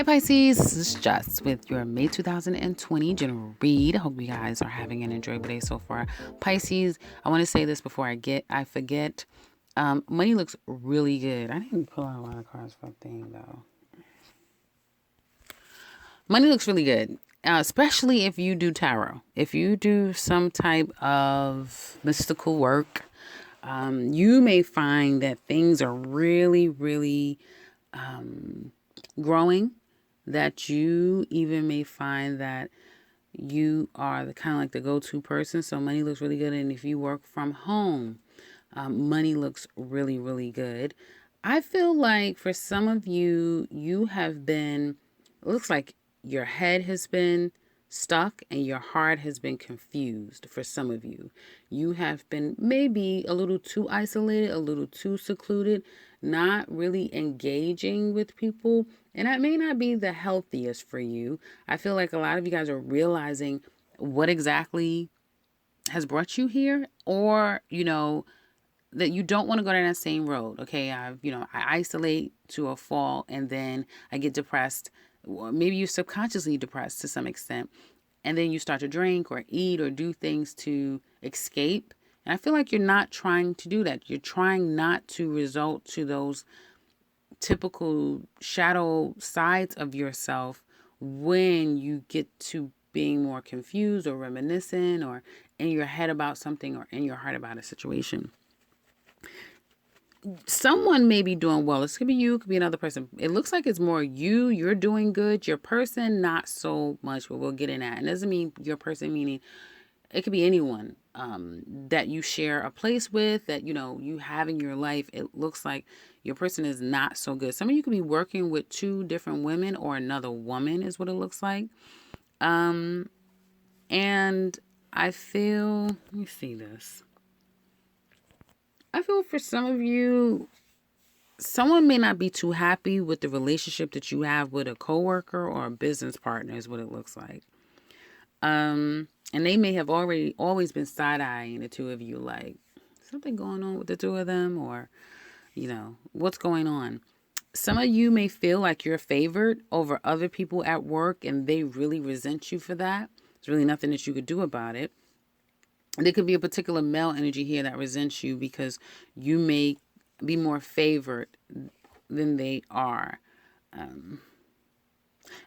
Pisces, this is Jess with your May 2020 general read. I hope you guys are having an enjoyable day so far. Pisces, I want to say this before I forget. Money looks really good. I didn't pull out a lot of cards for a thing though. Money looks really good, especially if you do tarot. If you do some type of mystical work, you may find that things are really, really growing, that you even may find that you are the kind of like the go-to person. So money looks really good. And if you work from home, money looks really, really good. I feel like for some of you, you have been, it looks like your head has been stuck and your heart has been confused. For some of you, you have been maybe a little too isolated, a little too secluded, not really engaging with people. And that may not be the healthiest for you. I feel like a lot of you guys are realizing what exactly has brought you here, or, that you don't want to go down that same road. Okay, I isolate to a fault and then I get depressed. Or maybe you're subconsciously depressed to some extent. And then you start to drink or eat or do things to escape. And I feel like you're not trying to do that. You're trying not to resort to those typical shadow sides of yourself when you get to being more confused or reminiscent or in your head about something or in your heart about a situation. Someone may be doing well. This could be you, it could be another person. It looks like it's more you, you're doing good. Your person, not so much, but we'll get in that. And it doesn't mean your person, meaning it could be anyone that you share a place with, that, you have in your life. It looks like your person is not so good. Some of you could be working with two different women or another woman is what it looks like. And I feel, let me see this. I feel for some of you, someone may not be too happy with the relationship that you have with a coworker or a business partner is what it looks like. And they may have always been side-eyeing the two of you, like, something going on with the two of them, or, what's going on. Some of you may feel like you're favored over other people at work and they really resent you for that. There's really nothing that you could do about it. There could be a particular male energy here that resents you because you may be more favored than they are.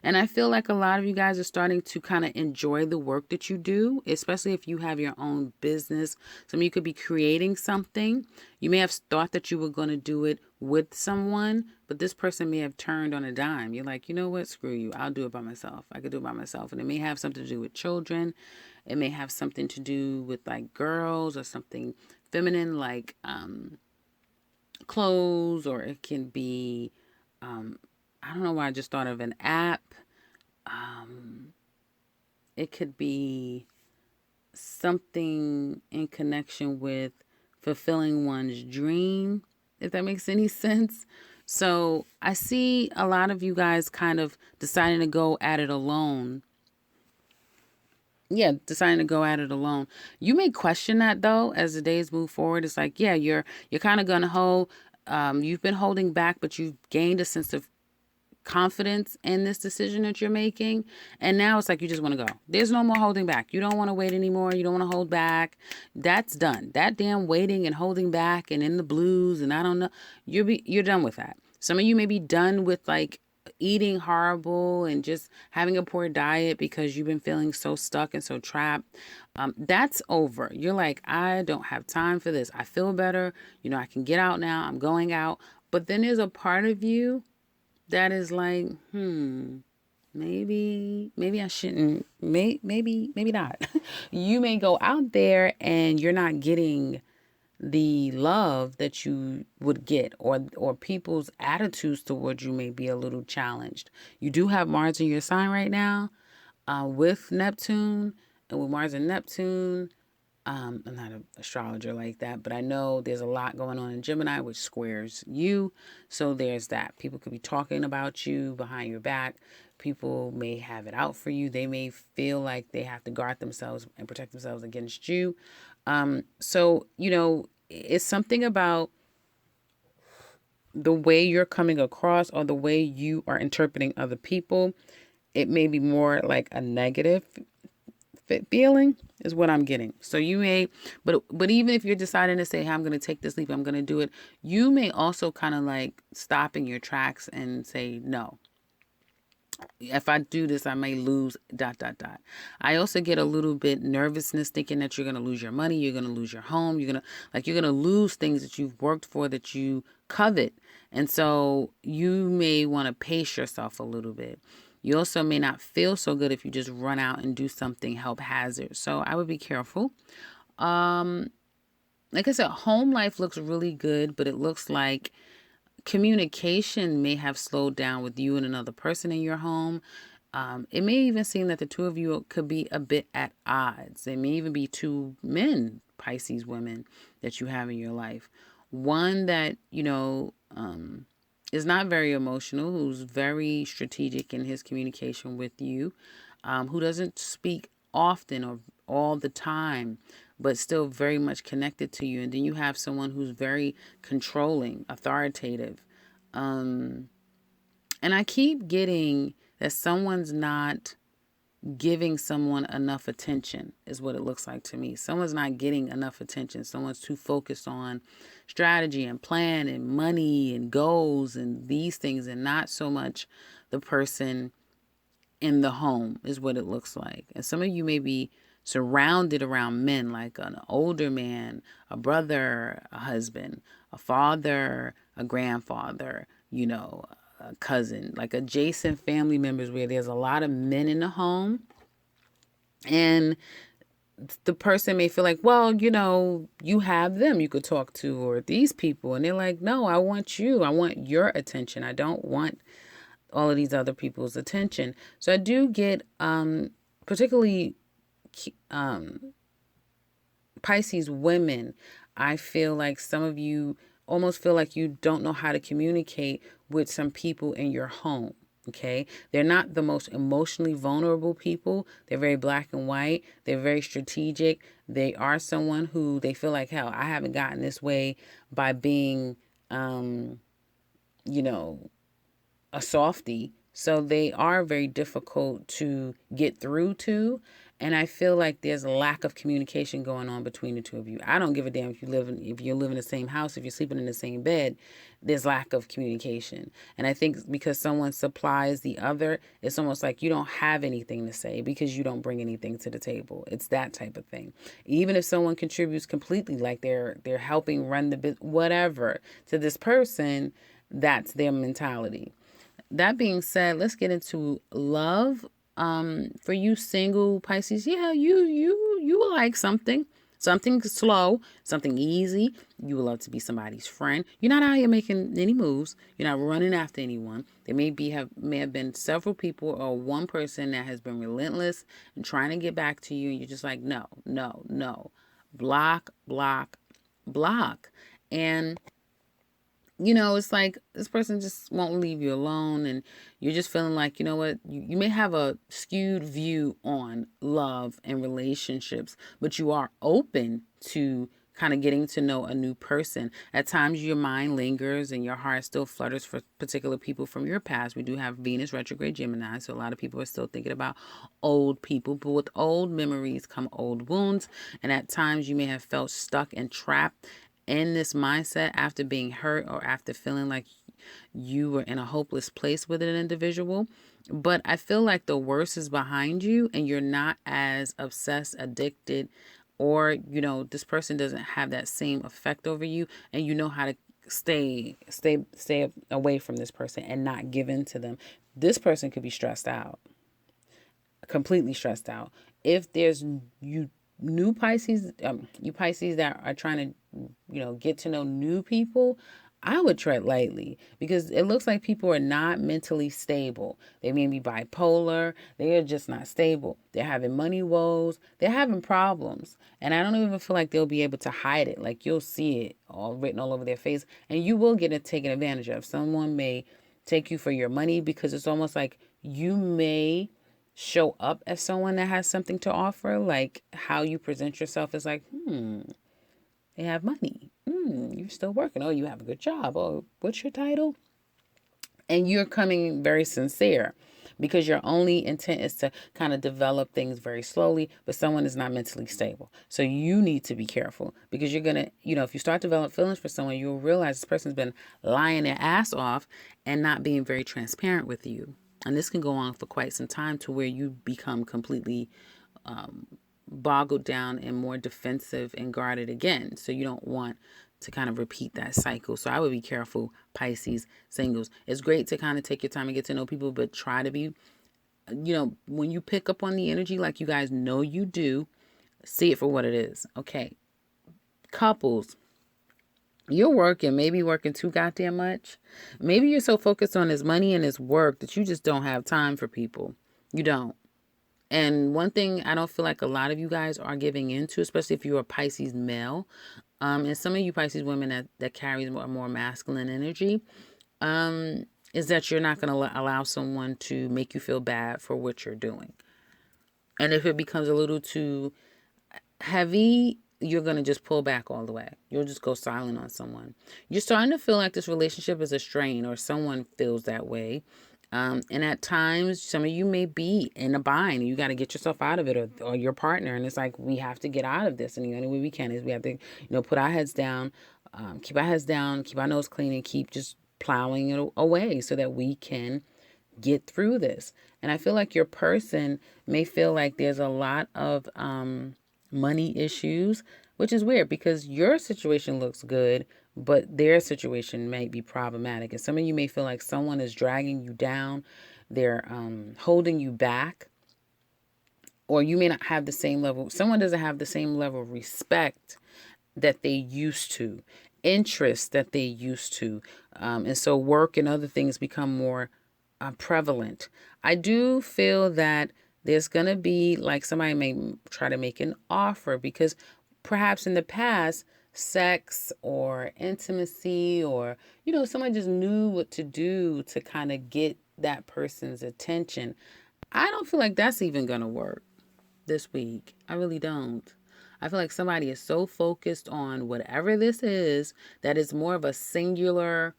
And I feel like a lot of you guys are starting to kind of enjoy the work that you do, especially if you have your own business. Some of you could be creating something. You may have thought that you were going to do it with someone, but this person may have turned on a dime. You're like, you know what? Screw you. I'll do it by myself. I could do it by myself. And it may have something to do with children. It may have something to do with like girls or something feminine like clothes, or it can be, I don't know why I just thought of an app. It could be something in connection with fulfilling one's dream, if that makes any sense. So I see a lot of you guys kind of deciding to go at it alone. Yeah, deciding to go at it alone. You may question that though as the days move forward. It's like, yeah, you're kind of gonna hold. You've been holding back, but you've gained a sense of confidence in this decision that you're making, and now it's like you just want to go. There's no more holding back. You don't want to wait anymore. You don't want to hold back. That's done. That damn waiting and holding back and in the blues and I don't know, you're done with that. Some of you may be done with like eating horrible and just having a poor diet because you've been feeling so stuck and so trapped. That's over. You're like, I don't have time for this. I feel better. I can get out now. I'm going out. But then there's a part of you that is like, maybe I shouldn't, maybe not. You may go out there and you're not getting the love that you would get, or people's attitudes towards you may be a little challenged. You do have Mars in your sign right now, with Neptune, and with Mars and Neptune, I'm not an astrologer like that, but I know there's a lot going on in Gemini, which squares you. So there's that. People could be talking about you behind your back. People may have it out for you. They may feel like they have to guard themselves and protect themselves against you. So, it's something about the way you're coming across or the way you are interpreting other people, it may be more like a negative feeling is what I'm getting. So you may, but even if you're deciding to say, hey, I'm going to take this leap, I'm going to do it, you may also kind of like stop in your tracks and say, no, if I do this, I may lose dot dot dot. I also get a little bit nervousness thinking that you're gonna lose your money, you're gonna lose your home, you're gonna lose things that you've worked for that you covet. And so you may want to pace yourself a little bit. You also may not feel so good if you just run out and do something haphazard. So I would be careful. Um, like I said, home life looks really good, but it looks like communication may have slowed down with you and another person in your home. It may even seem that the two of you could be a bit at odds. There may even be two men, Pisces women, that you have in your life. One that, is not very emotional, who's very strategic in his communication with you, who doesn't speak often or all the time, but still very much connected to you. And then you have someone who's very controlling, authoritative. Um, and I keep getting that someone's not giving someone enough attention, is what it looks like to me. Someone's not getting enough attention. Someone's too focused on strategy and plan and money and goals and these things, and not so much the person in the home, is what it looks like. And some of you may be surrounded around men, like an older man, a brother, a husband, a father, a grandfather, a cousin, like adjacent family members where there's a lot of men in the home. And the person may feel like, well, you have them you could talk to, or these people. And they're like, no, I want you. I want your attention. I don't want all of these other people's attention. So I do get, particularly um, Pisces women, I feel like some of you almost feel like you don't know how to communicate with some people in your home. Okay. They're not the most emotionally vulnerable people. They're very black and white. They're very strategic. They are someone who they feel like, hell, I haven't gotten this way by being, you know, a softie. So they are very difficult to get through to. And I feel like there's a lack of communication going on between the two of you. I don't give a damn if you live in the same house, if you're sleeping in the same bed, there's lack of communication. And I think because someone supplies the other, it's almost like you don't have anything to say because you don't bring anything to the table. It's that type of thing. Even if someone contributes completely, like they're helping run the business, whatever, to this person, that's their mentality. That being said, let's get into love. For you single Pisces, yeah, you will like something slow, something easy. You would love to be somebody's friend. You're not out here making any moves. You're not running after anyone. There may have been several people or one person that has been relentless and trying to get back to you. And you're just like, no, no, no, block, block, block, and it's like this person just won't leave you alone, and you're just feeling like, you know what, you may have a skewed view on love and relationships, but you are open to kind of getting to know a new person. At times your mind lingers and your heart still flutters for particular people from your past. We do have Venus retrograde Gemini, so a lot of people are still thinking about old people, but with old memories come old wounds, and at times you may have felt stuck and trapped in this mindset after being hurt or after feeling like you were in a hopeless place with an individual. But I feel like the worst is behind you and you're not as obsessed, addicted, or, this person doesn't have that same effect over you, and you know how to stay away from this person and not give in to them. This person could be stressed out, completely stressed out. If there's new Pisces, you Pisces that are trying to, get to know new people, I would tread lightly because it looks like people are not mentally stable. They may be bipolar. They are just not stable. They're having money woes. They're having problems. And I don't even feel like they'll be able to hide it. Like you'll see it all written all over their face, and you will get it taken advantage of. Someone may take you for your money because it's almost like you may show up as someone that has something to offer. Like how you present yourself is like, they have money. you're still working. Oh, you have a good job. Oh, what's your title? And you're coming very sincere because your only intent is to kind of develop things very slowly, but someone is not mentally stable. So you need to be careful because you're going to, if you start developing feelings for someone, you'll realize this person's been lying their ass off and not being very transparent with you. And this can go on for quite some time to where you become completely boggled down and more defensive and guarded again. So you don't want to kind of repeat that cycle. So I would be careful, Pisces, singles. It's great to kind of take your time and get to know people, but try to be, when you pick up on the energy like you guys know you do, see it for what it is. Okay. Couples, you're working, maybe working too goddamn much. Maybe you're so focused on his money and his work that you just don't have time for people. You don't. And one thing I don't feel like a lot of you guys are giving into, especially if you're a Pisces male, and some of you Pisces women that carries more masculine energy, is that you're not going to allow someone to make you feel bad for what you're doing. And if it becomes a little too heavy, you're going to just pull back all the way. You'll just go silent on someone. You're starting to feel like this relationship is a strain, or someone feels that way. And at times, some of you may be in a bind and you got to get yourself out of it, or your partner. And it's like, we have to get out of this. And the only way we can is we have to, put our heads down, keep our heads down, keep our nose clean, and keep just plowing it away so that we can get through this. And I feel like your person may feel like there's a lot of money issues, which is weird because your situation looks good, but their situation may be problematic. And some of you may feel like someone is dragging you down, they're holding you back, or you may not have the same level. Someone doesn't have the same level of respect that they used to, interest that they used to. And so work and other things become more prevalent. I do feel that there's going to be like somebody may try to make an offer because perhaps in the past, sex or intimacy or, someone just knew what to do to kind of get that person's attention. I don't feel like that's even going to work this week. I really don't. I feel like somebody is so focused on whatever this is that it's more of a singular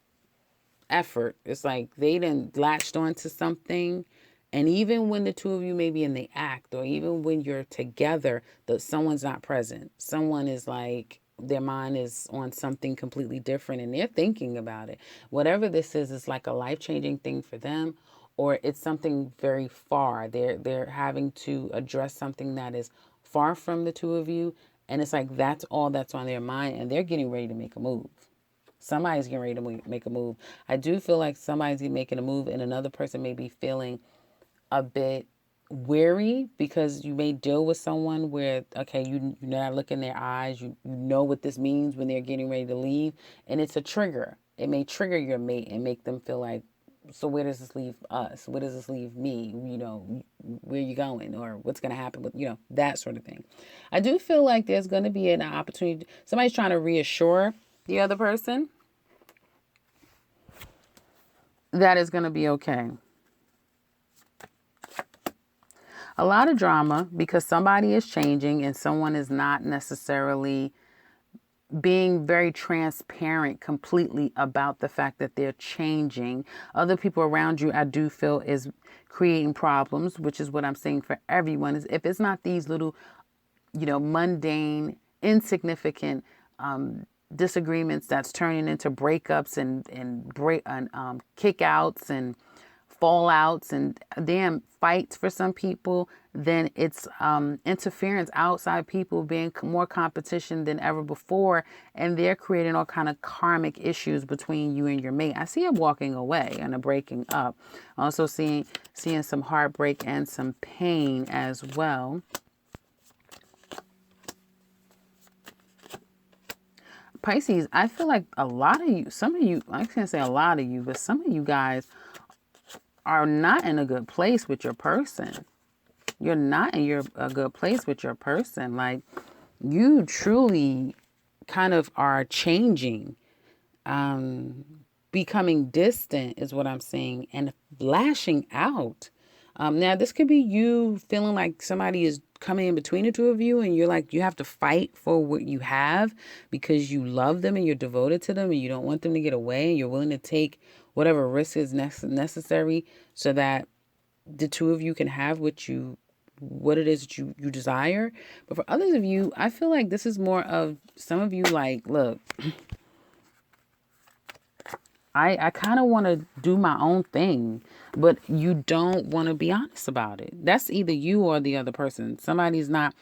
effort. It's like they done latched onto something. And even when the two of you may be in the act, or even when you're together, someone's not present. Someone is like, their mind is on something completely different and they're thinking about it. Whatever this is like a life-changing thing for them, or it's something very far. They're having to address something that is far from the two of you. And it's like that's all that's on their mind, and they're getting ready to make a move. Somebody's getting ready to make a move. I do feel like somebody's making a move, and another person may be feeling a bit weary because you may deal with someone where, okay, you're not looking in their eyes. You know what this means when they're getting ready to leave, and it's a trigger. It may trigger your mate and make them feel like, so where does this leave us? Where does this leave me? Where are you going? Or what's going to happen with, that sort of thing. I do feel like there's going to be an opportunity. Somebody's trying to reassure the other person that is going to be okay. A lot of drama because somebody is changing and someone is not necessarily being very transparent completely about the fact that they're changing. Other people around you, I do feel, is creating problems, which is what I'm saying for everyone. Is if it's not these little, mundane, insignificant disagreements that's turning into breakups and kickouts and fallouts and damn fights for some people, then it's interference, outside people being more competition than ever before, and they're creating all kind of karmic issues between you and your mate. I see it walking away and a breaking up. Also seeing some heartbreak and some pain as well. Pisces, I feel like a lot of you, some of you, I can't say a lot of you, but some of you guys are not in a good place with your person. You're not in a good place with your person. Like, you truly kind of are changing, becoming distant is what I'm saying, and lashing out. Now, this could be you feeling like somebody is coming in between the two of you, and you're like, you have to fight for what you have because you love them and you're devoted to them and you don't want them to get away, and you're willing to take whatever risk is necessary so that the two of you can have what it is that you desire. But for others of you, I feel like this is more of some of you like, look, I kind of want to do my own thing, but you don't want to be honest about it. That's either you or the other person. Somebody, and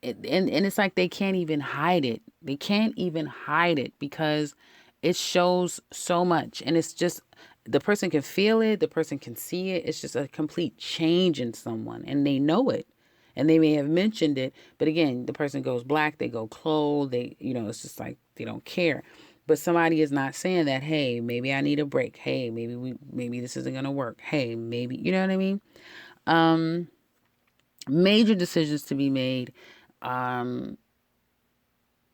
it's like they can't even hide it. They can't even hide it because it shows so much. And it's just, the person can feel it, the person can see it. It's just a complete change in someone, and they know it. And they may have mentioned it, but again, the person goes black, they go cold, it's just like they don't care. But somebody is not saying that, hey, maybe I need a break. Hey, maybe this isn't gonna work. Hey, maybe, you know what I mean? Major decisions to be made.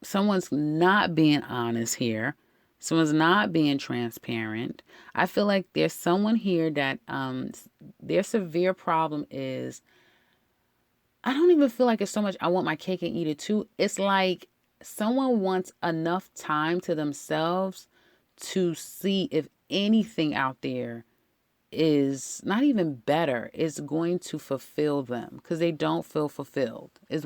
Someone's not being honest here. Someone's not being transparent. I feel like there's someone here that their severe problem is, I don't even feel like it's so much I want my cake and eat it too. It's like someone wants enough time to themselves to see if anything out there is not even better, is going to fulfill them because they don't feel fulfilled, is